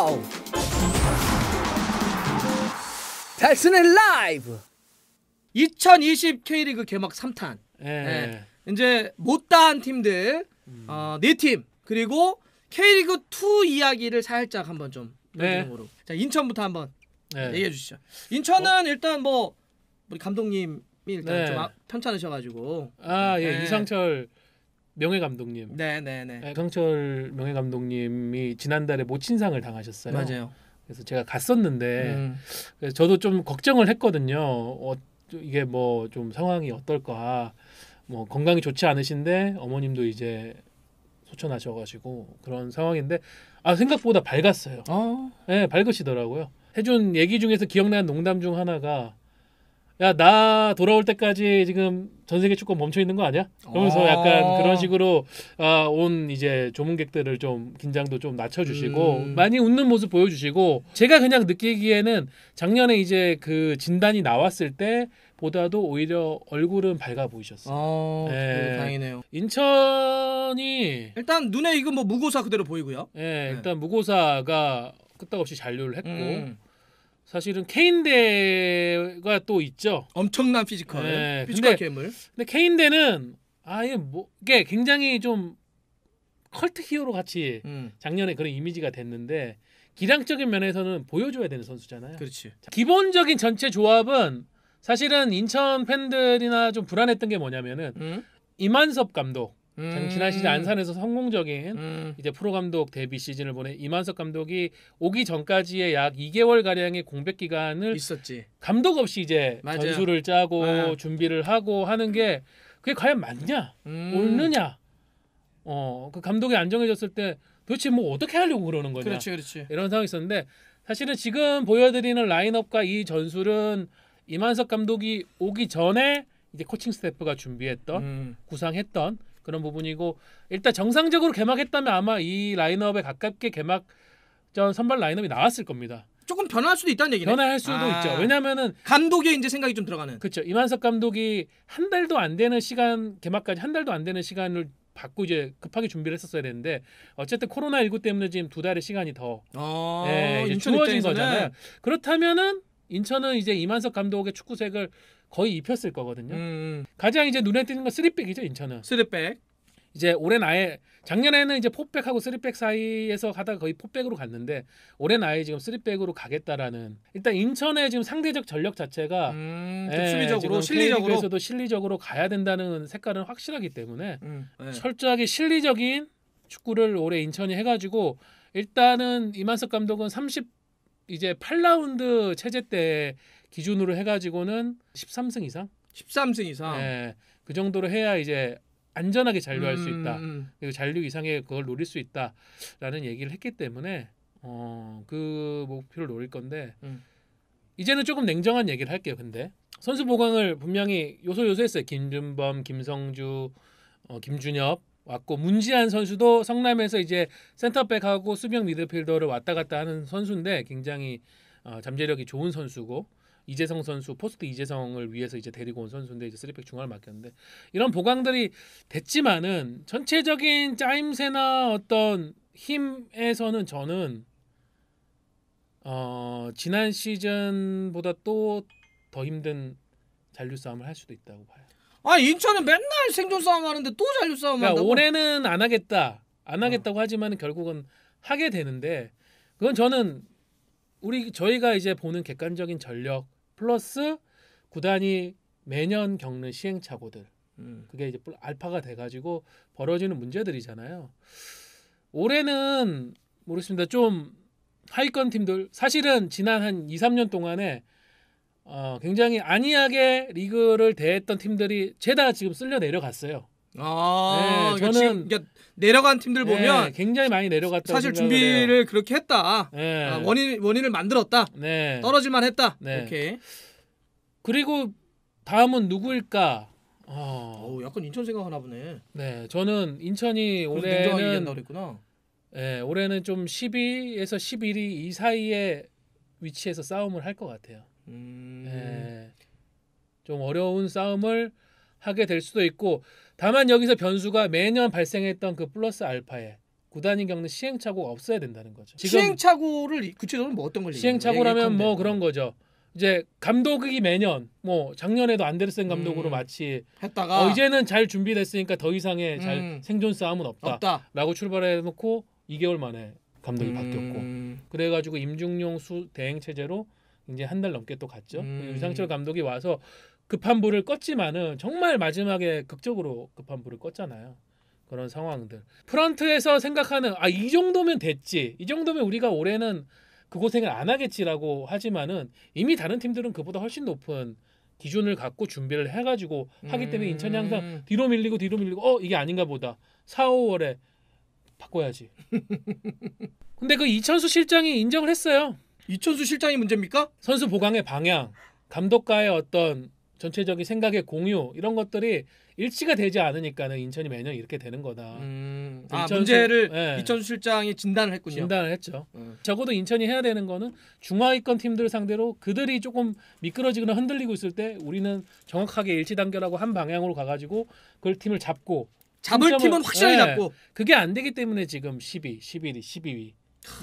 와우. 달순의 라이브 2020 K리그 개막 3탄. 네. 이제 못다한 팀들 4팀 그리고 K리그 2 이야기를 살짝 한번 좀 마지막으로. 자, 인천부터 한번 얘기해 주시죠. 인천은 일단 뭐 우리 감독님이 일단 좀 편찮으셔가지고 이상철 명예 감독님. 네네네. 이상철 명예 감독님이 지난달에 모친상을 당하셨어요. 맞아요. 그래서 제가 갔었는데 그래서 저도 좀 걱정을 했거든요. 이게 뭐 좀 상황이 어떨까. 뭐 건강이 좋지 않으신데 어머님도 이제 소천하셔가지고 그런 상황인데 생각보다 밝았어요. 네, 밝으시더라고요. 해준 얘기 중에서 기억나는 농담 중 하나가 야, 나 돌아올 때까지 지금 전 세계 축구 멈춰 있는 거 아니야? 그러면서 약간 그런 식으로 온 이제 조문객들을 좀 긴장도 좀 낮춰주시고 많이 웃는 모습 보여주시고 제가 그냥 느끼기에는 작년에 이제 그 진단이 나왔을 때 보다도 오히려 얼굴은 밝아 보이셨어요. 다행이네요. 인천이 일단 눈에 익은 뭐 무고사 그대로 보이고요. 일단 무고사가 끄떡없이 잔류를 했고 사실은 케인대가 또 있죠. 엄청난 피지컬 괴물. 근데 케인대는 이게 굉장히 좀 컬트 히어로 같이 작년에 그런 이미지가 됐는데 기량적인 면에서는 보여줘야 되는 선수잖아요. 그렇지. 기본적인 전체 조합은 사실은 인천 팬들이나 좀 불안했던 게 뭐냐면은 이만섭 감독. 지난 시즌 안산에서 성공적인 이제 프로 감독 데뷔 시즌을 보낸 이만섭 감독이 오기 전까지의 약 2개월 가량의 공백 기간을 있었지. 감독 없이 이제 맞아요. 전술을 짜고 준비를 하고 하는 게 그게 과연 맞냐, 옳느냐. 그 감독이 안정해졌을 때 도대체 뭐 어떻게 하려고 그러는 거냐. 그렇지. 이런 상황이 있었는데 사실은 지금 보여드리는 라인업과 이 전술은 이만섭 감독이 오기 전에 이제 코칭 스태프가 준비했던 구상했던 그런 부분이고 일단 정상적으로 개막했다면 아마 이 라인업에 가깝게 개막전 선발 라인업이 나왔을 겁니다. 조금 변할 수도 있다는 얘기네. 변할 수도 있죠. 왜냐하면은 감독의 이제 생각이 좀 들어가는. 그렇죠. 이만석 감독이 한 달도 안 되는 시간 개막까지 한 달도 안 되는 시간을 받고 이제 급하게 준비를 했었어야 되는데 어쨌든 코로나19 때문에 지금 2달의 시간이 더 이제 주어진 거잖아요. 그렇다면은 인천은 이제 이만석 감독의 축구색을 거의 입혔을 거거든요. 가장 이제 눈에 띄는 건 3백이죠, 인천은. 3백. 이제 올해는 아예 작년에는 이제 4백하고 3백 사이에서 가다가 거의 4백으로 갔는데 올해는 아예 지금 3백으로 가겠다라는 일단 인천의 지금 상대적 전력 자체가 수비적으로 실리적으로도 실리적으로 가야 된다는 색깔은 확실하기 때문에 철저하게 실리적인 축구를 올해 인천이 해가지고 일단은 이만석 감독은 8라운드 체제 때 기준으로 해가지고는 13승 이상? 13승 이상. 그 정도로 해야 이제 안전하게 잔류할 수 있다. 그리고 잔류 이상의 그걸 노릴 수 있다라는 얘기를 했기 때문에 그 목표를 노릴 건데 이제는 조금 냉정한 얘기를 할게요. 근데 선수 보강을 분명히 요소했어요. 김준범, 김성주, 김준엽 왔고 문지한 선수도 성남에서 이제 센터백하고 수비형 미드필더를 왔다 갔다 하는 선수인데 굉장히 잠재력이 좋은 선수고 이재성 선수 포스트 이재성을 위해서 이제 데리고 온 선수인데 이제 3백 중앙을 맡겼는데 이런 보강들이 됐지만은 전체적인 짜임새나 어떤 힘에서는 저는 지난 시즌보다 또 더 힘든 잔류 싸움을 할 수도 있다고 봐요. 인천은 맨날 생존 싸움 하는데 또 잔류 싸움 한다고? 올해는 안 하겠다고 하지만 결국은 하게 되는데 그건 저는 저희가 이제 보는 객관적인 전력 플러스 구단이 매년 겪는 시행착오들 그게 이제 알파가 돼가지고 벌어지는 문제들이잖아요. 올해는 모르겠습니다. 좀 하위권 팀들 사실은 지난 한 2-3년 동안에 굉장히 안이하게 리그를 대했던 팀들이 죄다 지금 쓸려 내려갔어요. 저는 내려간 팀들 보면 굉장히 많이 내려갔다. 사실 준비를 해요. 그렇게 했다. 원인을 만들었다. 떨어질만 했다. 이렇게. 그리고 다음은 누구일까? 약간 인천 생각하나 보네. 네, 저는 인천이 올해는 올해는 좀 10위에서 11위 이 사이에 위치해서 싸움을 할 것 같아요. 좀 어려운 싸움을 하게 될 수도 있고 다만 여기서 변수가 매년 발생했던 그 플러스 알파의 구단이 겪는 시행착오가 없어야 된다는 거죠. 지금 시행착오를 구체적으로 뭐 어떤 걸 시행착오라면 뭐 그런 거죠. 이제 감독이 매년 뭐 작년에도 안데르센 감독으로 마치 했다가 이제는 잘 준비됐으니까 더 이상의 잘 생존 싸움은 없다라고 출발해놓고 2개월 만에 감독이 바뀌었고 그래가지고 임중용 대행 체제로 이제 한 달 넘게 또 갔죠. 유상철 감독이 와서 급한 불을 껐지만은 정말 마지막에 극적으로 급한 불을 껐잖아요. 그런 상황들. 프런트에서 생각하는 이 정도면 됐지. 이 정도면 우리가 올해는 그 고생을 안 하겠지라고 하지만은 이미 다른 팀들은 그보다 훨씬 높은 기준을 갖고 준비를 해가지고 하기 때문에 인천이 항상 뒤로 밀리고 이게 아닌가 보다. 4, 5월에 바꿔야지. 근데 그 이천수 실장이 인정을 했어요. 이천수 실장이 문제입니까? 선수 보강의 방향, 감독과의 어떤 전체적인 생각의 공유 이런 것들이 일치가 되지 않으니까는 인천이 매년 이렇게 되는 거다. 문제를 이천수 실장이 진단을 했군요. 진단을 했죠. 적어도 인천이 해야 되는 거는 중하위권 팀들 상대로 그들이 조금 미끄러지거나 흔들리고 있을 때 우리는 정확하게 일치단결하고 한 방향으로 가가지고 그걸 팀을 잡고 잡을 팀은 확실하게 잡고 그게 안 되기 때문에 지금 10위, 11위, 12위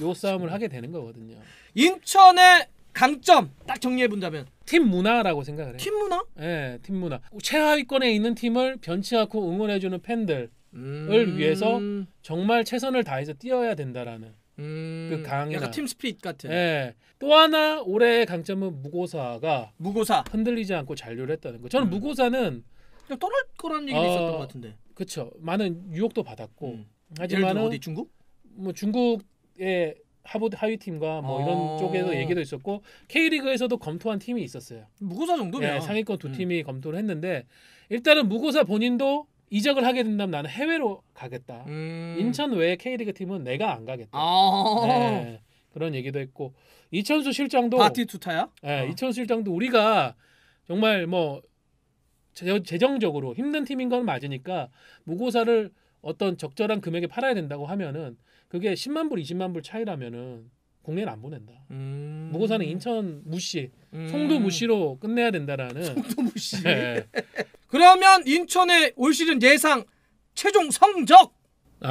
요 싸움을 하게 되는 거거든요. 인천의 강점 딱 정리해 본다면 팀 문화라고 생각을 해요. 팀 문화? 네, 팀 문화. 최하위권에 있는 팀을 변치 않고 응원해주는 팬들을 위해서 정말 최선을 다해서 뛰어야 된다라는 그 강인한 약간 팀 스피릿 같은. 네. 또 하나 올해의 강점은 무고사 흔들리지 않고 잔류를 했다는 거. 저는 무고사는 그냥 떠날 거라는 얘기도 있었던 것 같은데. 그렇죠. 많은 유혹도 받았고 하지만은 어디 중국? 뭐 중국의 하위 팀과 뭐 이런 쪽에도 얘기도 있었고 K리그에서도 검토한 팀이 있었어요. 무고사 정도면 상위권 두 팀이 검토를 했는데 일단은 무고사 본인도 이적을 하게 된다면 나는 해외로 가겠다. 인천 외의 K리그 팀은 내가 안 가겠다. 그런 얘기도 했고 이천수 실장도 바티 투타야? 이천수 실장도 우리가 정말 뭐 재정적으로 힘든 팀인 건 맞으니까 무고사를 어떤 적절한 금액에 팔아야 된다고 하면은 그게 10만 불, 20만 불 차이라면은 국내는 안 보낸다. 무고사는 인천 무시, 송도 무시로 끝내야 된다라는. 송도 무시. 그러면 인천의 올 시즌 예상 최종 성적.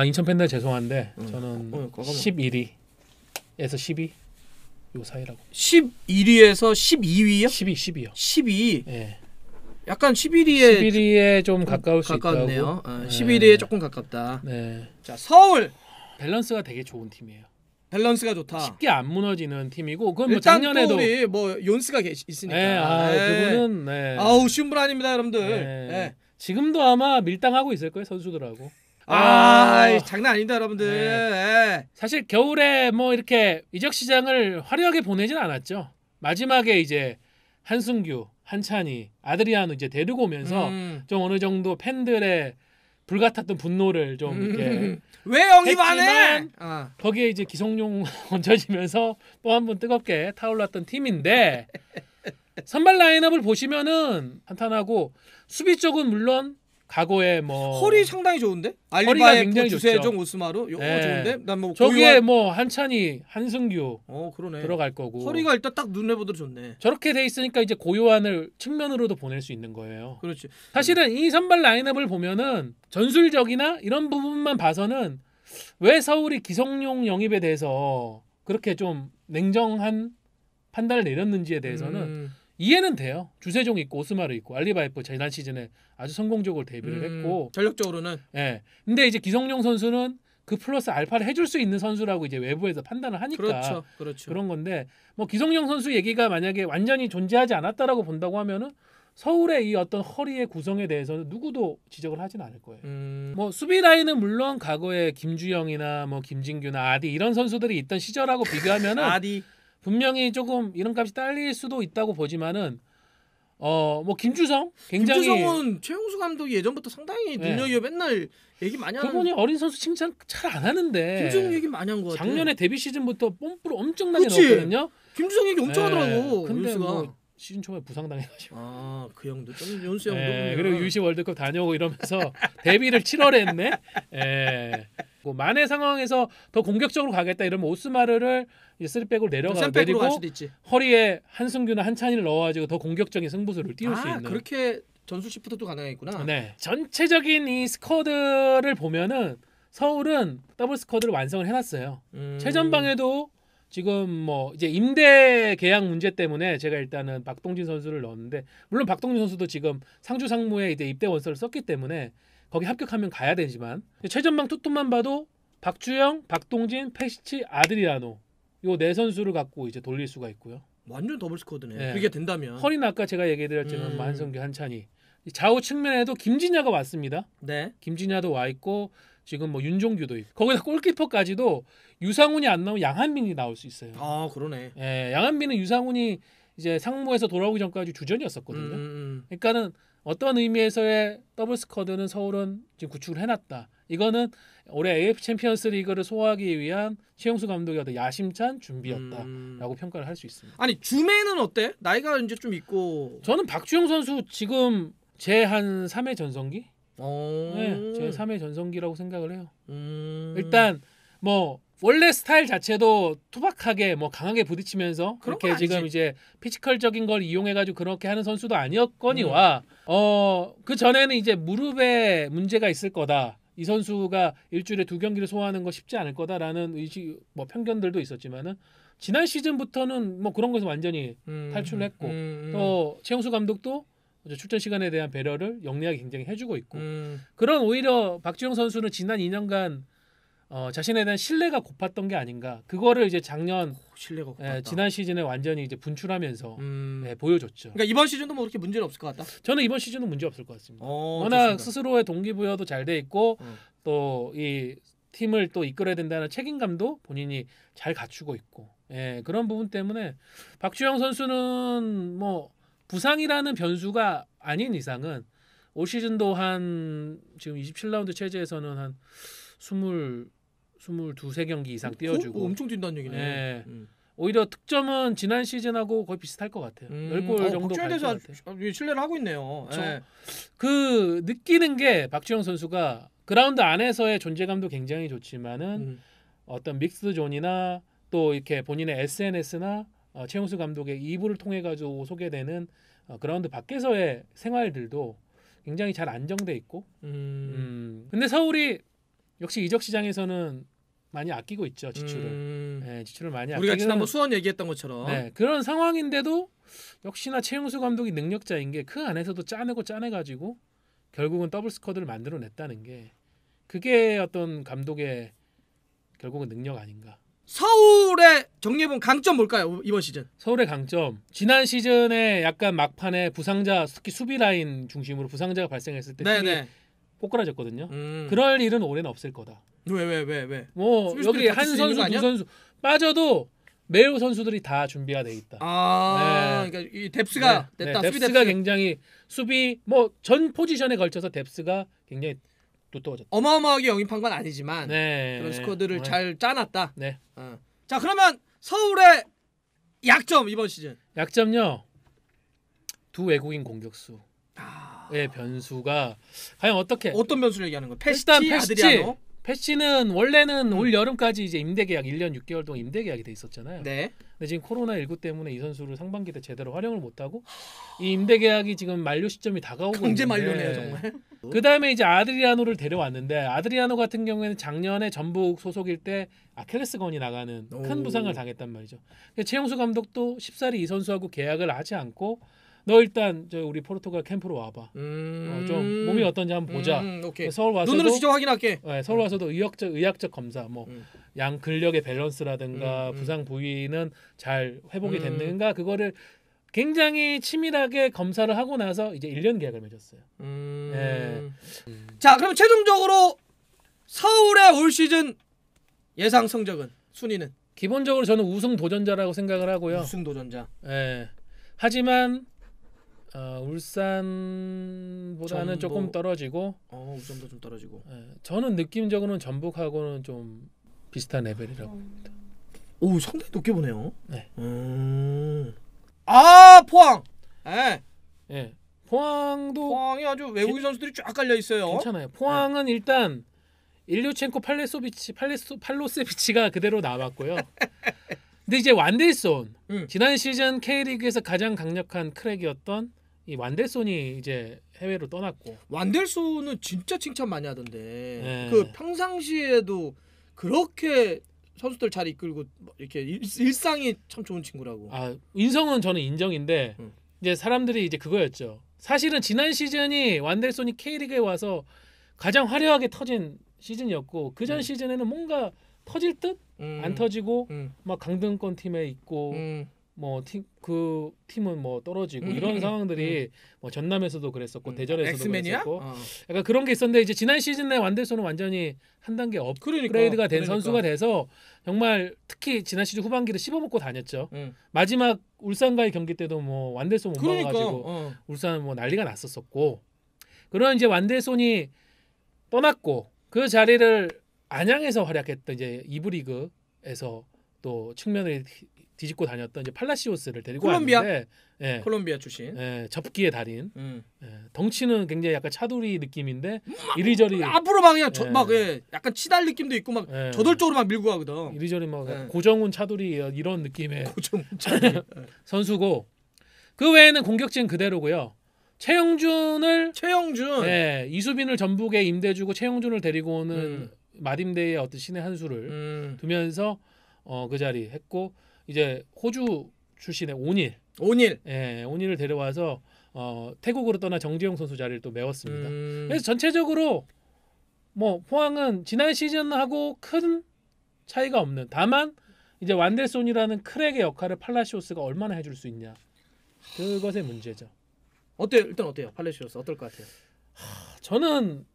인천 팬들 죄송한데 저는 11위에서 12위 요 사이라고. 11위에서 12위요? 12요. 12. 예. 약간 11위에 좀 가까울 수 가깝네요. 11위에 조금 가깝다. 네. 자, 서울 밸런스가 되게 좋은 팀이에요. 밸런스가 좋다. 쉽게 안 무너지는 팀이고 그건 뭐 일단 작년에도 우리 뭐 용스가 있으니까. 그분은 아우 쉬운 분 아닙니다, 여러분들. 네. 지금도 아마 밀당하고 있을 거예요, 선수들하고. 장난 아닙니다, 여러분들. 사실 겨울에 뭐 이렇게 이적 시장을 화려하게 보내진 않았죠. 마지막에 이제 한승규, 한찬이, 아드리아노 이제 데리고 오면서 좀 어느 정도 팬들의 불같았던 분노를 좀 이렇게 왜 영입 안 해? 거기에 이제 기성용 얹혀지면서 또 한 번 뜨겁게 타올랐던 팀인데 선발 라인업을 보시면은 탄탄하고 수비 쪽은 물론 과거에 뭐 허리 상당히 좋은데? 허리가 굉장히 주세종, 오스마루 요거 좋은데? 난 뭐 저기에 뭐 한찬이, 한승규 그러네. 들어갈 거고 허리가 일단 딱 눈에 보도 좋네. 저렇게 돼 있으니까 이제 고요한을 측면으로도 보낼 수 있는 거예요. 그렇지. 사실은 이 선발 라인업을 보면은 전술적이나 이런 부분만 봐서는 왜 서울이 기성용 영입에 대해서 그렇게 좀 냉정한 판단을 내렸는지에 대해서는 이해는 돼요. 주세종 있고 오스마르 있고 알리바이프 지난 시즌에 아주 성공적으로 데뷔를 했고 전력적으로는. 근데 이제 기성용 선수는 그 플러스 알파를 해줄 수 있는 선수라고 이제 외부에서 판단을 하니까 그렇죠. 그런 건데 뭐 기성용 선수 얘기가 만약에 완전히 존재하지 않았다라고 본다고 하면은 서울의 이 어떤 허리의 구성에 대해서는 누구도 지적을 하진 않을 거예요. 뭐 수비 라인은 물론 과거에 김주영이나 뭐 김진규나 아디 이런 선수들이 있던 시절하고 비교하면은 분명히 조금 이런 값이 딸릴 수도 있다고 보지만은 뭐 김주성은 최용수 감독이 예전부터 상당히 눈여겨 맨날 얘기 많이 하는. 그분이 어린 선수 칭찬 잘 안 하는데. 김주성 얘기 많이 한 거 같아. 작년에 데뷔 시즌부터 뽐뿌를 엄청나게 넣었거든요. 김주성 얘기 엄청 하더라고. 근데 뭐 시즌 초에 부상당해가지고. 그 형도 좀 연수 형도. 그리고 유시 월드컵 다녀오고 이러면서 데뷔를 7월에 했네. 뭐 만의 상황에서 더 공격적으로 가겠다 이러면 오스마르를 이제 3백으로 내리고 허리에 한승규나 한찬이를 넣어가지고 더 공격적인 승부수를 띄울 수 있는. 그렇게 전술 시프트도 가능했구나. 네, 전체적인 이 스쿼드를 보면은 서울은 더블 스쿼드를 완성을 해놨어요. 최전방에도 지금 뭐 이제 임대 계약 문제 때문에 제가 일단은 박동진 선수를 넣었는데 물론 박동진 선수도 지금 상주 상무에 이제 입대 원서를 썼기 때문에 거기 합격하면 가야 되지만 최전방 투톱만 봐도 박주영, 박동진, 페시치, 아드리아노 요 네 선수를 갖고 이제 돌릴 수가 있고요. 완전 더블 스쿼드네. 네. 그게 된다면. 허리는 아까 제가 얘기해드렸지만 만성규, 한찬희. 좌우 측면에도 김진야가 왔습니다. 네. 김진야도 와 있고 지금 뭐 윤종규도 있고 거기다 골키퍼까지도 유상훈이 안 나오면 양한빈이 나올 수 있어요. 아 그러네. 예, 양한빈은 유상훈이 이제 상무에서 돌아오기 전까지 주전이었었거든요. 그러니까는 어떤 의미에서의 더블 스쿼드는 서울은 지금 구축을 해놨다. 이거는 올해 AF 챔피언스 리그를 소화하기 위한 최용수 감독의 어떤 야심찬 준비였다라고 평가를 할 수 있습니다. 아니 주매는 어때? 나이가 이제 좀 있고. 저는 박주영 선수 지금 제 한 3회 전성기? 네, 제 3회 전성기라고 생각을 해요. 일단 뭐 원래 스타일 자체도 투박하게 뭐 강하게 부딪히면서 그렇게 지금 이제 피지컬적인 걸 이용해 가지고 그렇게 하는 선수도 아니었거니와 그 전에는 이제 무릎에 문제가 있을 거다. 이 선수가 일주일에 2경기를 소화하는 거 쉽지 않을 거다라는 의지 뭐 편견들도 있었지만은 지난 시즌부터는 뭐 그런 것에서 완전히 탈출을 했고 또 최용수 감독도 출전 시간에 대한 배려를 영리하게 굉장히 해주고 있고 그런 오히려 박주영 선수는 지난 2년간 자신에 대한 신뢰가 고팠던 게 아닌가. 그거를 이제 작년 신뢰가 고팠다. 지난 시즌에 완전히 이제 분출하면서 보여줬죠. 그러니까 이번 시즌도 뭐 그렇게 문제는 없을 것 같다. 저는 이번 시즌은 문제 없을 것 같습니다. 워낙 좋습니다. 스스로의 동기부여도 잘 돼 있고 또 이 팀을 또 이끌어야 된다는 책임감도 본인이 잘 갖추고 있고 그런 부분 때문에 박주영 선수는 뭐 부상이라는 변수가 아닌 이상은 올 시즌도 한 지금 27라운드 체제에서는 한 22-23경기 이상 뛰어주고 엄청 뛴다는 얘기네. 오히려 득점은 지난 시즌하고 거의 비슷할 것 같아요. 10골 정도 갈 것 같아요. 신뢰를 하고 있네요. 그 느끼는 게 박주영 선수가 그라운드 안에서의 존재감도 굉장히 좋지만은 어떤 믹스 존이나 또 이렇게 본인의 SNS나 최용수 감독의 이부를 통해 가지고 소개되는 그라운드 밖에서의 생활들도 굉장히 잘 안정돼 있고. 근데 서울이 역시 이적 시장에서는 많이 아끼고 있죠 지출을. 지출을 많이 아끼고. 우리가 지난번 수원 얘기했던 것처럼. 그런 상황인데도 역시나 최용수 감독이 능력자인 게 그 안에서도 짜내가지고 결국은 더블 스쿼드를 만들어냈다는 게 그게 어떤 감독의 결국은 능력 아닌가. 서울의 정리해본 강점 뭘까요 이번 시즌? 서울의 강점 지난 시즌에 약간 막판에 부상자 특히 수비 라인 중심으로 부상자가 발생했을 때 팀이 꼬꾸라졌거든요. 그럴 일은 올해는 없을 거다. 왜? 뭐 여기 한 선수 두 선수 빠져도 매우 선수들이 다 준비가 돼 있다. 그러니까 이 뎁스가 됐다. 뎁스가 굉장히 수비 뭐 전 포지션에 걸쳐서 뎁스가 굉장히 두터워졌다. 어마어마하게 영입한 건 아니지만 그런 스쿼드를 잘 짜놨다. 자 그러면 서울의 약점 이번 시즌. 약점요. 두 외국인 공격수의 변수가 과연 어떤 변수를 얘기하는 거예요? 페시치, 아드리아노. 페시치는 원래는 올 여름까지 이제 임대 계약 1년 6개월 동안 임대 계약이 돼 있었잖아요. 근데 지금 코로나19 때문에 이 선수를 상반기 때 제대로 활용을 못 하고 이 임대 계약이 지금 만료 시점이 다가오고 강제 만료네요, 정말. 그다음에 이제 아드리아노를 데려왔는데 아드리아노 같은 경우에는 작년에 전북 소속일 때 아킬레스건이 나가는 큰 부상을 당했단 말이죠. 최용수 감독도 쉽사리 이 선수하고 계약을 하지 않고 너 일단 우리 포르투갈 캠프로 와봐. 좀 몸이 어떤지 한번 보자. 서울 와서도 눈으로 직접 확인할게. 서울 와서도 의학적 검사, 뭐 양 근력의 밸런스라든가 부상 부위는 잘 회복이 됐는가 그거를 굉장히 치밀하게 검사를 하고 나서 이제 1년 계약을 맺었어요. 자, 그럼 최종적으로 서울의 올 시즌 예상 성적은 순위는? 기본적으로 저는 우승 도전자라고 생각을 하고요. 우승 도전자. 하지만 울산보다는 조금 떨어지고 울산도 좀 떨어지고 저는 느낌적으로는 전북하고는 좀 비슷한 레벨이라고 봅니다. 오 상당히 높게 보네요. 포항. 포항이 아주 외국인 선수들이 쫙 깔려 있어요. 괜찮아요. 포항은 일단 일류첸코 팔로세비치가 그대로 남았고요. 근데 이제 완델손 지난 시즌 K리그에서 가장 강력한 크랙이었던 이 이 완델손이 이제 해외로 떠났고 완델손은 진짜 칭찬 많이 하던데 네. 그 평상시에도 그렇게 선수들 잘 이끌고 이렇게 일상이 참 좋은 친구라고. 아 인성은 저는 인정인데 이제 사람들이 이제 그거였죠. 사실은 지난 시즌이 완델손이 K리그에 와서 가장 화려하게 터진 시즌이었고 그 전 시즌에는 뭔가 터질 듯 안 터지고 막 강등권 팀에 있고 뭐 그 팀은 뭐 떨어지고 이런 상황들이 뭐 전남에서도 그랬었고 대전에서도 엑스맨이야? 그랬었고 약간 그런 게 있었는데 이제 지난 시즌에 완델손은 완전히 한 단계 업그레이드가 된 선수가 돼서 정말 특히 지난 시즌 후반기를 씹어먹고 다녔죠. 마지막 울산과의 경기 때도 뭐 완델손 못 막아가지고 울산 뭐 난리가 났었었고 그런 이제 완델손이 떠났고 그 자리를 안양에서 활약했던 이제 2부 리그에서 또 측면을 뒤집고 다녔던 이제 팔라시오스를 데리고 왔는데 콜롬비아 출신 접기의 달인 덩치는 굉장히 약간 차두리 느낌인데 이리저리 앞으로 막 그냥 약간 치달 느낌도 있고 막 저돌적으로 막 밀고 가거든. 이리저리 막 고정훈 차두리 이런 느낌의 고정훈 차두리 선수고 그 외에는 공격진 그대로고요. 최영준 이수빈을 전북에 임대주고 최영준을 데리고 오는 마딤대의 어떤 신의 한 수를 두면서 그 자리 했고 이제 호주 출신의 오닐을 데려와서 태국으로 떠나 정지영 선수 자리를 또 메웠습니다. 그래서 전체적으로 뭐 포항은 지난 시즌하고 큰 차이가 없는 다만 이제 완델손이라는 크랙의 역할을 팔라시오스가 얼마나 해줄 수 있냐 그것의 문제죠. 어때요? 일단 어때요? 팔라시오스 어떨 것 같아요? 저는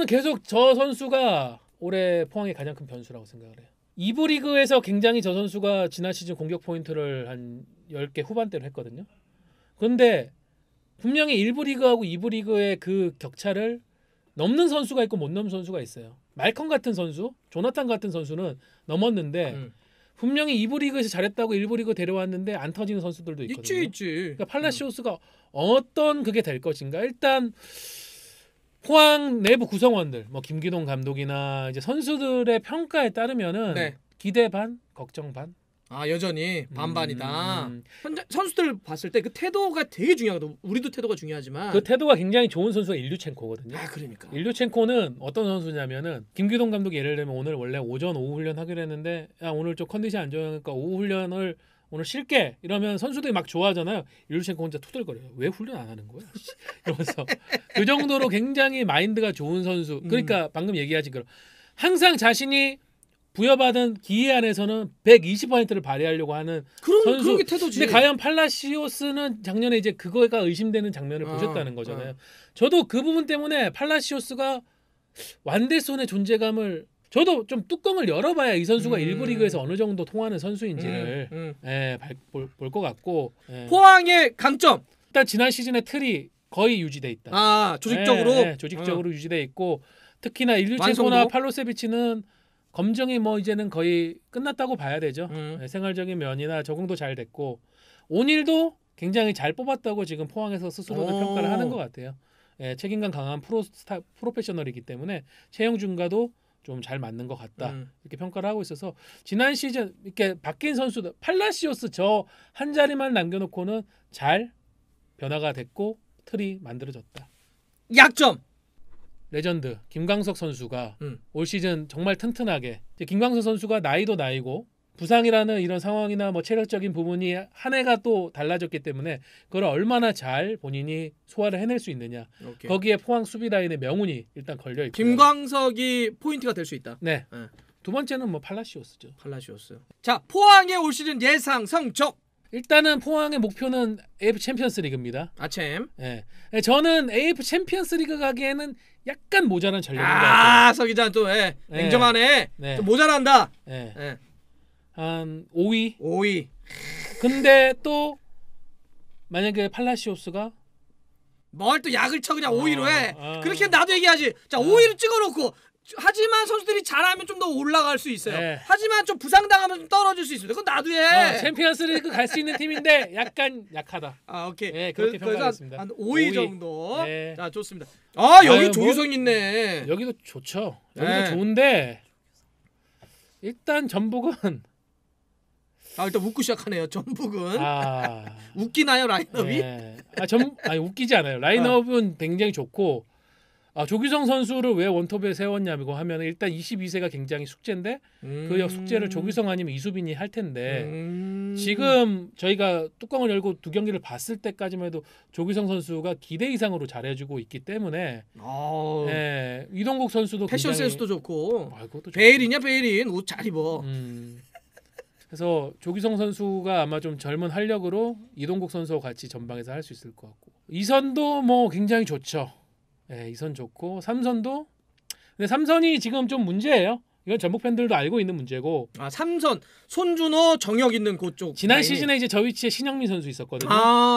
계속 저 선수가 올해 포항의 가장 큰 변수라고 생각을 해요. 2부 리그에서 굉장히 저 선수가 지난 시즌 공격 포인트를 한 10개 후반대로 했거든요. 그런데 분명히 1부 리그하고 2부 리그의 그 격차를 넘는 선수가 있고 못 넘는 선수가 있어요. 말컨 같은 선수, 조나탄 같은 선수는 넘었는데 분명히 2부 리그에서 잘했다고 1부 리그 데려왔는데 안 터지는 선수들도 있거든요. 있지. 그러니까 팔라시오스가 어떤 그게 될 것인가. 일단 포항 내부 구성원들, 뭐 김기동 감독이나 이제 선수들의 평가에 따르면은 기대 반, 걱정 반. 여전히 반반이다. 선수들 봤을 때 그 태도가 되게 중요하거든. 우리도 태도가 중요하지만 그 태도가 굉장히 좋은 선수가 일류첸코거든요. 그러니까. 일류첸코는 어떤 선수냐면은 김기동 감독이 예를 들면 오늘 원래 오전 오후 훈련 하기로 했는데 야 오늘 좀 컨디션 안 좋으니까 오후 훈련을 오늘 쉴게 이러면 선수들이 막 좋아하잖아요. 일류첸코 혼자 투덜거려요. 왜 훈련 안 하는 거야? 이러면서 그 정도로 굉장히 마인드가 좋은 선수. 그러니까 방금 얘기하신 대로 항상 자신이 부여받은 기회 안에서는 120%를 발휘하려고 하는 선수. 그런 게 태도지. 근데 과연 팔라시오스는 작년에 이제 그거가 의심되는 장면을 보셨다는 거잖아요. 저도 그 부분 때문에 팔라시오스가 완델손의 존재감을 저도 좀 뚜껑을 열어봐야 이 선수가 1부 리그에서 어느 정도 통하는 선수인지를 볼 것 같고 포항의 강점 일단 지난 시즌의 틀이 거의 유지돼 있다. 조직적으로 조직적으로 유지돼 있고 특히나 일류첸코나 팔로세비치는 검증이 뭐 이제는 거의 끝났다고 봐야 되죠. 생활적인 면이나 적응도 잘 됐고 오닐도 굉장히 잘 뽑았다고 지금 포항에서 스스로도 평가를 하는 것 같아요. 책임감 강한 프로페셔널이기 때문에 최영준과도 좀 잘 맞는 것 같다 이렇게 평가를 하고 있어서 지난 시즌 이렇게 바뀐 선수들 팔라시오스 저 한 자리만 남겨놓고는 잘 변화가 됐고 틀이 만들어졌다. 약점 레전드 김광석 선수가 올 시즌 정말 튼튼하게 김광석 선수가 나이도 나이고 부상이라는 이런 상황이나 뭐 체력적인 부분이 한 해가 또 달라졌기 때문에 그걸 얼마나 잘 본인이 소화를 해낼 수 있느냐. 거기에 포항 수비 라인의 명운이 일단 걸려 있고. 김광석이 포인트가 될 수 있다. 네. 두 번째는 뭐 팔라시오스죠. 자, 포항의 올 시즌 예상 성적. 일단은 포항의 목표는 AF 챔피언스 리그입니다. 아챔. 네. 저는 AF 챔피언스 리그 가기에는 약간 모자란 전력인 것 같아요. 서 기자 또 냉정하네. 좀 모자란다. 한 5위. 근데 또 만약에 팔라시오스가 뭘 또 약을 쳐 그냥 5위로 해. 그렇게 나도 얘기하지. 자 5위로 찍어놓고 하지만 선수들이 잘하면 좀 더 올라갈 수 있어요. 하지만 좀 부상당하면 좀 떨어질 수 있습니다. 그건 나도 해. 챔피언스리그 갈 수 있는 팀인데 약간 약하다. 오케이. 그렇게 평가하겠습니다. 한 5위 정도. 네. 자 좋습니다. 여기 조규성 있네. 여기도 좋죠. 여기도 좋은데 일단 전북은 일단 웃고 시작하네요. 전북은. 아 웃기나요 라인업이? 네. 아니 웃기지 않아요. 라인업은 굉장히 좋고 조규성 선수를 왜 원톱에 세웠냐고 하면 일단 22세가 굉장히 숙제인데 그 숙제를 조규성 아니면 이수빈이 할 텐데 지금 저희가 뚜껑을 열고 두 경기를 봤을 때까지만 해도 조규성 선수가 기대 이상으로 잘해주고 있기 때문에 네, 이동국 선수도 패션 굉장히, 센스도 좋고 그것도 베일이냐 베일인 옷 잘 입어. 그래서 조규성 선수가 아마 좀 젊은 활력으로 이동국 선수와 같이 전방에서 할 수 있을 것 같고 이선도 뭐 굉장히 좋죠. 네, 이선 좋고 삼선도 근데 삼선이 지금 좀 문제예요. 이건 전북 팬들도 알고 있는 문제고. 삼선 손준호 정혁 있는 그쪽. 지난 라인이. 시즌에 이제 저 위치에 신영민 선수 있었거든요.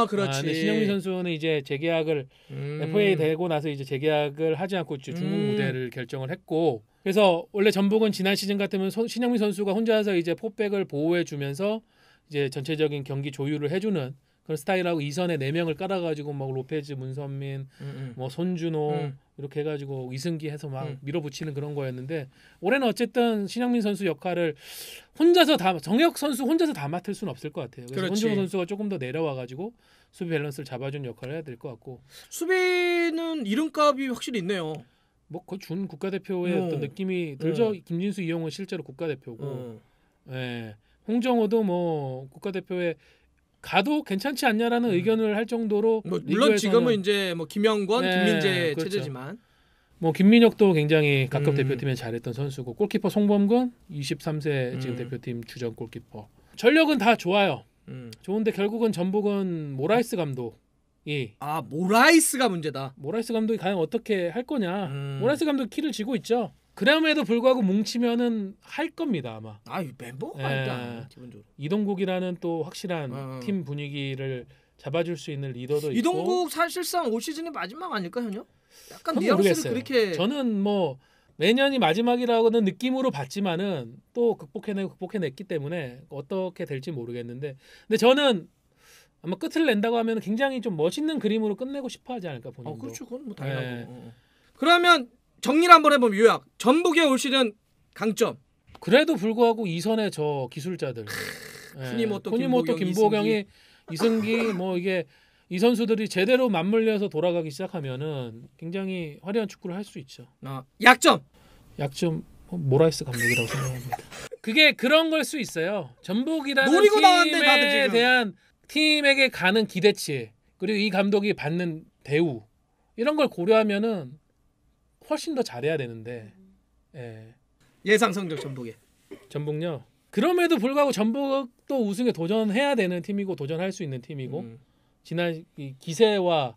그렇지. 근데 신영민 선수는 이제 재계약을 FA 되고 나서 이제 재계약을 하지 않고 중국 무대를 결정을 했고. 그래서 원래 전북은 지난 시즌 같으면 신영민 선수가 혼자서 이제 포백을 보호해 주면서 이제 전체적인 경기 조율을 해주는 그런 스타일하고 이선에 4명을 깔아가지고 막 로페즈, 문선민, 뭐 손준호 이렇게 해가지고 이승기 해서 막 밀어붙이는 그런 거였는데 올해는 어쨌든 신영민 선수 역할을 정혁 선수 혼자서 다 맡을 수는 없을 것 같아요. 그래서 손준호 선수가 조금 더 내려와가지고 수비 밸런스를 잡아준 역할을 해야 될 것 같고 수비는 이름값이 확실히 있네요. 뭐 거의 준 국가대표의 어떤 느낌이 들죠. 김진수, 이용은 실제로 국가대표고, 예, 홍정호도 뭐 국가대표에 가도 괜찮지 않냐라는 의견을 할 정도로 물론 지금은 이제 뭐 김영권, 김민재 그렇죠. 체제지만 뭐 김민혁도 굉장히 각급 대표팀에 잘했던 선수고 골키퍼 송범근 23세 지금 대표팀 주전 골키퍼 전력은 다 좋아요. 좋은데 결국은 전북은 모라이스 감독이 모라이스가 문제다. 모라이스 감독이 과연 어떻게 할 거냐. 모라이스 감독이 키를 쥐고 있죠. 그럼에도 불구하고 뭉치면은 할 겁니다 아마. 멤버가 일단 기본적으로 이동국이라는 또 확실한 팀 분위기를 잡아줄 수 있는 리더도 있고. 이동국 사실상 올 시즌이 마지막 아닐까 현역? 약간 뉘앙스를 모르겠어요. 그렇게. 저는 뭐 매년이 마지막이라고는 느낌으로 봤지만은 또 극복해냈기 때문에 어떻게 될지 모르겠는데, 근데 저는 아마 끝을 낸다고 하면 굉장히 좀 멋있는 그림으로 끝내고 싶어하지 않을까 본인도. 그렇죠, 그건 뭐 당연하고. 그러면 정리를 한번 해보면 요약. 전북의 올 시즌 강점. 그래도 불구하고 이선의 저 기술자들. 쿠니모토, 김보경이 이승기 뭐 이게 이 선수들이 제대로 맞물려서 돌아가기 시작하면은 굉장히 화려한 축구를 할 수 있죠. 약점 모라이스 감독이라고 생각합니다. 그게 그런 걸 수 있어요. 전북이라는 노리고 팀에 대한 팀에게 가는 기대치 그리고 이 감독이 받는 대우 이런 걸 고려하면은 훨씬 더 잘해야 되는데 예상 성적 전북요. 그럼에도 불구하고 전북도 우승에 도전해야 되는 팀이고 도전할 수 있는 팀이고 지난 이 기세와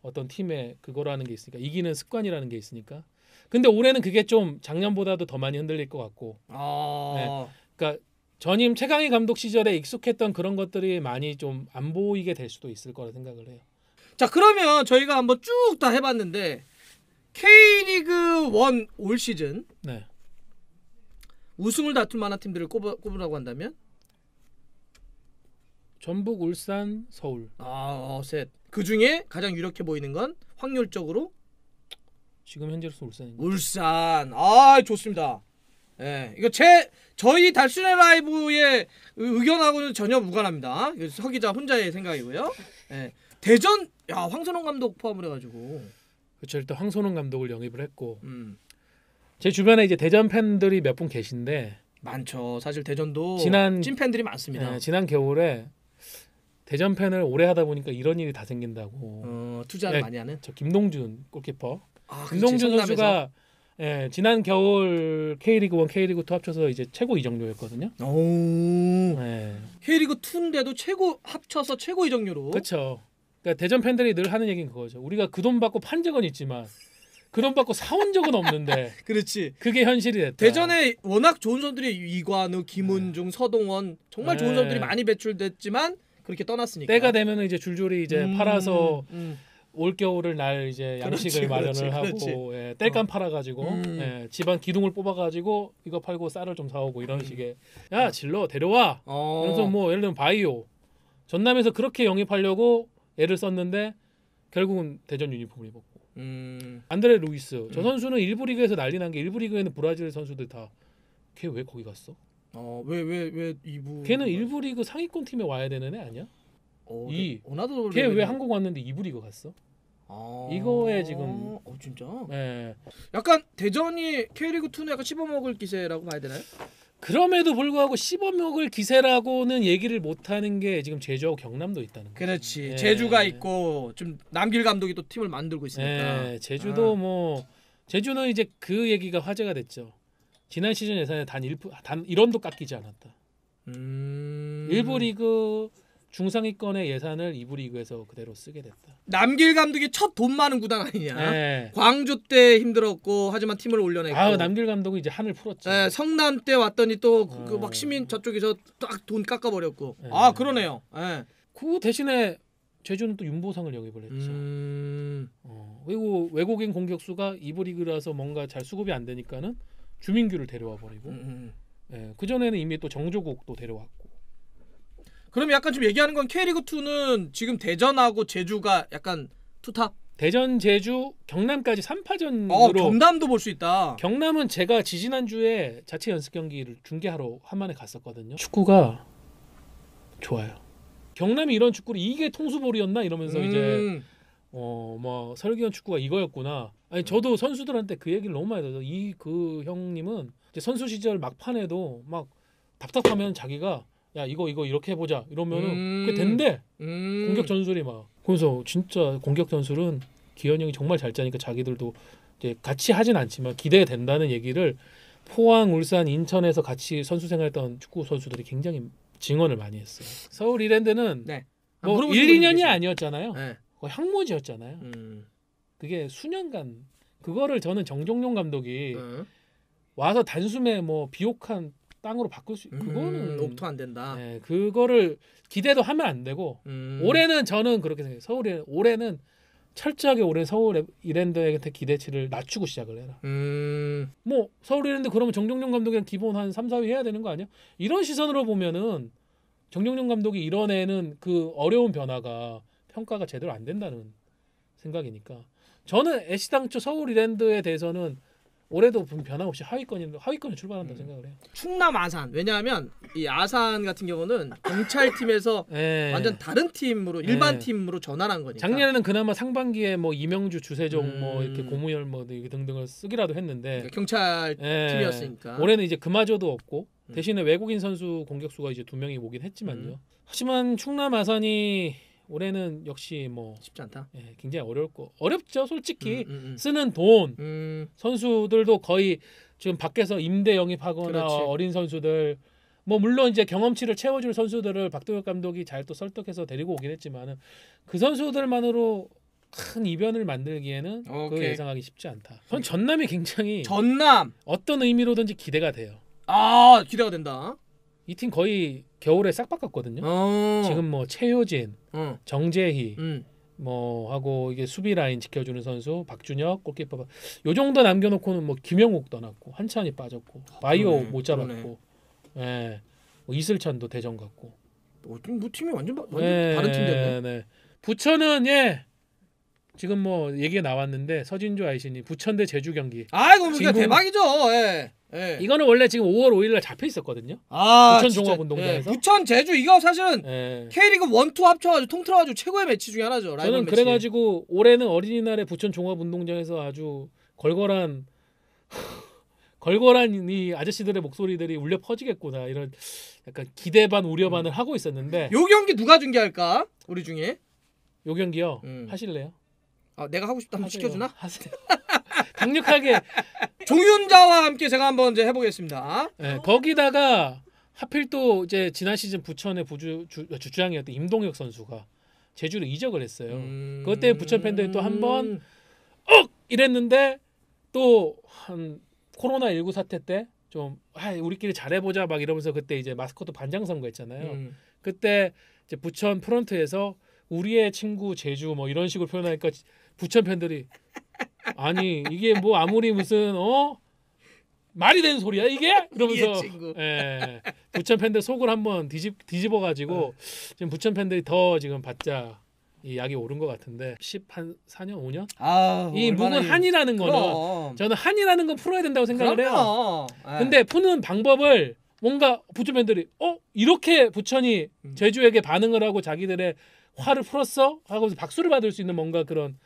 어떤 팀의 그거라는 게 있으니까 이기는 습관이라는 게 있으니까. 근데 올해는 그게 좀 작년보다도 더 많이 흔들릴 것 같고. 그러니까 전임 최강희 감독 시절에 익숙했던 그런 것들이 많이 좀 안 보이게 될 수도 있을 거라 생각을 해요. 자, 그러면 저희가 한번 쭉 다 해봤는데 K리그 1 올 시즌 우승을 다툴 만한 팀들을 꼽으라고 한다면 전북, 울산, 서울. 셋. 그 중에 가장 유력해 보이는 건 확률적으로 지금 현재로서 울산입니다. 울산. 좋습니다. 이거 저희 달순의 라이브의 의견하고는 전혀 무관합니다. 서 기자 혼자의 생각이고요. 대전 황선홍 감독 포함을 해가지고. 그렇죠. 일단 황선홍 감독을 영입을 했고 제 주변에 이제 대전 팬들이 몇 분 계신데 많죠. 사실 대전도 찐 팬들이 많습니다. 지난 겨울에 대전 팬을 오래 하다 보니까 이런 일이 다 생긴다고. 투자를 많이 하는. 저 김동준 골키퍼. 김동준 선수가 지난 겨울 K리그 1, K리그 2 합쳐서 이제 최고 이적료였거든요. K리그 2인데도 합쳐서 최고 이적료로. 그렇죠. 그러니까 대전 팬들이 늘 하는 얘기는 그거죠. 우리가 그 돈 받고 판 적은 있지만 그 돈 받고 사온 적은 없는데. 그렇지. 그게 현실이 됐다. 대전에 워낙 좋은 선수들이 이관우, 김은중, 서동원 정말 좋은 선수들이 많이 배출됐지만 그렇게 떠났으니까. 때가 되면은 이제 줄줄이 이제 팔아서 올 겨울을 날 이제 양식을 마련을 하고 땔감 팔아가지고 집안 기둥을 뽑아가지고 이거 팔고 쌀을 좀 사오고 이런 식의 질러 데려와. 그래서 뭐 예를 들면 바이오 전남에서 그렇게 영입하려고 애를 썼는데 결국은 대전 유니폼을 입었고. 안드레 루이스 저 선수는 일부 리그에서 난리 난 게 일부 리그에는 브라질 선수들 다 걔 왜 거기 갔어? 왜 2부? 걔는 1부 리그 상위권 팀에 와야 되는 애 아니야? 나도 걔 왜 한국 왔는데 2부 리그 갔어? 이거에 지금 진짜? 예. 약간 대전이 K리그 2는 약간 씹어먹을 기세라고 봐야 되나요? 그럼에도 불구하고 씹어먹을 기세라고는 얘기를 못하는 게 지금 제주하고 경남도 있다는 거예요. 그렇지. 제주가 있고 좀 남길 감독이 또 팀을 만들고 있으니까. 제주도 뭐 제주는 이제 그 얘기가 화제가 됐죠. 지난 시즌 예산에 단 1원도 깎이지 않았다. 1부 리그 중상위권의 예산을 2부 리그에서 그대로 쓰게 됐다. 남길 감독이 첫 돈 많은 구단 아니냐. 광주 때 힘들었고 하지만 팀을 올려냈고. 남길 감독은 이제 한을 풀었죠. 성남 때 왔더니 또 그 막 시민 저쪽에서 딱 돈 깎아버렸고. 그러네요. 그 대신에 제주는 또 윤보상을 영입을 했죠. 그리고 외국인 공격수가 2부 리그라서 뭔가 잘 수급이 안 되니까는 주민규를 데려와 버리고. 그 전에는 이미 또 정조국도 데려왔고. 그럼 약간 좀 얘기하는 건 K리그 2는 지금 대전하고 제주가 약간 투탑? 대전, 제주, 경남까지 3파전으로. 경남도 볼 수 있다. 경남은 제가 지지난주에 자체 연습 경기를 중계하러 한만에 갔었거든요. 축구가 좋아요. 경남이 이런 축구를 이게 통수볼이었나 이러면서 이제 뭐 설기현 축구가 이거였구나. 아니 저도 선수들한테 그 얘기를 너무 많이 들어서 그 형님은 이제 선수 시절 막판에도 막 답답하면 자기가 야 이거 이렇게 해보자 이러면은 그게 된대. 공격 전술이 막. 그래서 진짜 공격 전술은 기현 형이 정말 잘 짜니까 자기들도 이제 같이 하진 않지만 기대된다는 얘기를 포항, 울산, 인천에서 같이 선수 생활했던 축구 선수들이 굉장히 증언을 많이 했어요. 서울 이랜드는 뭐 1, 2년이 아니었잖아요. 거의 항모지였잖아요. 그게 수년간 그거를 저는 정종용 감독이 와서 단숨에 뭐 비옥한 땅으로 바꿀 수 그거는 옵토 안 된다. 그거를 기대도 하면 안 되고 올해는 저는 그렇게 생각해요. 올해는 철저하게 올해 서울 이랜드한테 기대치를 낮추고 시작을 해라. 뭐 서울 이랜드 그러면 정종용 감독이랑 기본 한 3, 4위 해야 되는 거 아니야? 이런 시선으로 보면은 정종용 감독이 이뤄내는 그 어려운 변화가 평가가 제대로 안 된다는 생각이니까 저는 애시당초 서울 이랜드에 대해서는 올해도 변함없이 하위권에 출발한다 생각을 해요. 충남 아산. 왜냐하면 이 아산 같은 경우는 경찰팀에서 완전 다른 팀으로 일반 팀으로 전환한 거니까. 작년에는 그나마 상반기에 뭐 이명주, 주세종 뭐 이렇게 고무열 뭐 등등을 쓰기라도 했는데 경찰팀이었으니까. 올해는 이제 그마저도 없고 대신에 외국인 선수 공격수가 이제 2명이 오긴 했지만요. 하지만 충남 아산이 올해는 역시 뭐 쉽지 않다. 굉장히 어렵죠, 솔직히. 쓰는 돈, 선수들도 거의 지금 밖에서 임대 영입하거나 그렇지. 어린 선수들, 뭐 물론 이제 경험치를 채워줄 선수들을 박도혁 감독이 잘 또 설득해서 데리고 오긴 했지만은 그 선수들만으로 큰 이변을 만들기에는 그 예상하기 쉽지 않다. 전 전남이 굉장히 어떤 의미로든지 기대가 돼요. 기대가 된다. 이 팀 거의 겨울에 싹 바꿨거든요. 지금 뭐 최효진, 정재희 뭐 하고 이게 수비 라인 지켜주는 선수 박준혁 골키퍼 요 정도 남겨놓고는 뭐 김영욱 떠났고 한찬이 빠졌고 바이오 못 잡았고 뭐 이슬찬도 대전 갔고 뭐 팀이 완전 다른 팀 됐네. 부천은 지금 뭐 얘기가 나왔는데 서진조 아이신이 부천 대 제주 경기. 이거 진짜 대박이죠. 이거는 원래 지금 5월 5일 날 잡혀 있었거든요. 부천 종합운동장에서. 부천 제주 이거 사실은 K리그 1, 2 합쳐가지고 통틀어가지고 최고의 매치 중에 하나죠. 저는 매치. 그래가지고 올해는 어린이날에 부천 종합운동장에서 아주 걸걸한 이 아저씨들의 목소리들이 울려 퍼지겠구나 이런 약간 기대 반 우려 반을 하고 있었는데. 요 경기 누가 중계할까? 우리 중에? 요 경기요. 하실래요? 내가 하고 싶다 한번 시켜주나? 하세요. 강력하게 종윤자와 함께 제가 한번 이제 해보겠습니다. 거기다가 하필 또 이제 지난 시즌 부천의 주장이었던 임동혁 선수가 제주로 이적을 했어요. 그것 때문에 부천 팬들이 또 한번 이랬는데 또 한 코로나19 사태 때 좀 우리끼리 잘해보자 막 이러면서 그때 이제 마스코트 반장 선거했잖아요. 그때 이제 부천 프런트에서 우리의 친구 제주 뭐 이런 식으로 표현하니까 부천 팬들이 아니 이게 뭐 아무리 무슨 말이 되는 소리야 이게? 이러면서 부천 팬들 속을 한번 뒤집어가지고 지금 부천 팬들이 더 지금 바짝 이 약이 오른 것 같은데 14년 5년? 이 묵은 한이라는 거는 저는 한이라는 건 풀어야 된다고 생각을 해요. 근데 푸는 방법을 뭔가 부천 팬들이 이렇게 부천이 제주에게 반응을 하고 자기들의 화를 풀었어 하고 박수를 받을 수 있는 뭔가 그런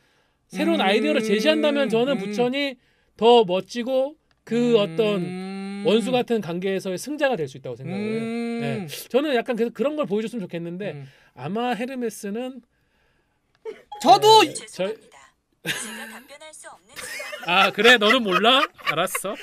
새로운 아이디어를 제시한다면 저는 부천이 더 멋지고 그 어떤 원수 같은 관계에서의 승자가 될 수 있다고 생각을 해요. 네. 저는 약간 그런 걸 보여줬으면 좋겠는데 아마 헤르메스는 저도 죄송합니다. 제가 답변할 수 없는 아 그래 너는 몰라? 알았어.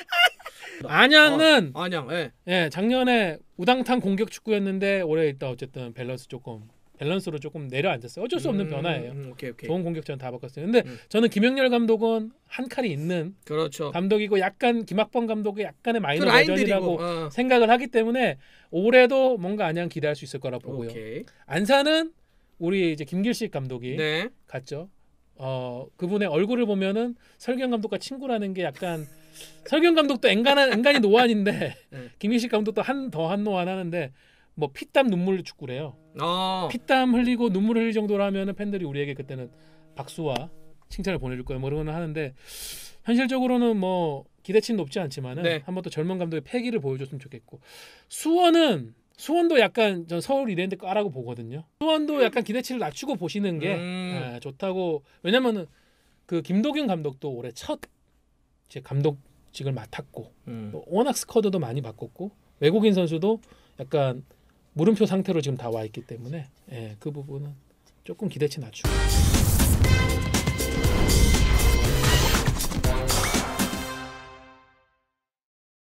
안양은 안양. 예 작년에 우당탕 공격 축구였는데 올해 일단 어쨌든 밸런스로 조금 내려앉았어요. 어쩔 수 없는 변화예요. 오케이. 좋은 공격전 다 바꿨어요. 근데 저는 김영렬 감독은 한 칼이 있는 그렇죠. 감독이고 약간 김학범 감독의 약간의 마이너 그 버전이라고 생각을 하기 때문에 올해도 뭔가 안양 기대할 수 있을 거라 보고요. 오케이. 안산은 우리 이제 김길식 감독이 네. 갔죠. 그분의 얼굴을 보면은 설경 감독과 친구라는 게 약간 설경 감독도 엔간히 노안인데 네. 김길식 감독도 한 노안 하는데 뭐 피땀 눈물 축구래요. 피땀 흘리고 눈물 흘릴 정도로 하면은 팬들이 우리에게 그때는 박수와 칭찬을 보내줄 거예요. 뭐 이런 거 하는데 현실적으로는 뭐 기대치는 높지 않지만은 네. 한번 또 젊은 감독의 패기를 보여줬으면 좋겠고 수원도 약간 전 서울 이랜드 까라고 보거든요. 수원도 약간 기대치를 낮추고 보시는 게 좋다고. 왜냐면은 그 김도균 감독도 올해 첫 이제 감독직을 맡았고 또 워낙 스쿼드도 많이 바꿨고 외국인 선수도 약간 물음표 상태로 지금 다 와 있기 때문에 그 부분은 조금 기대치 낮추고.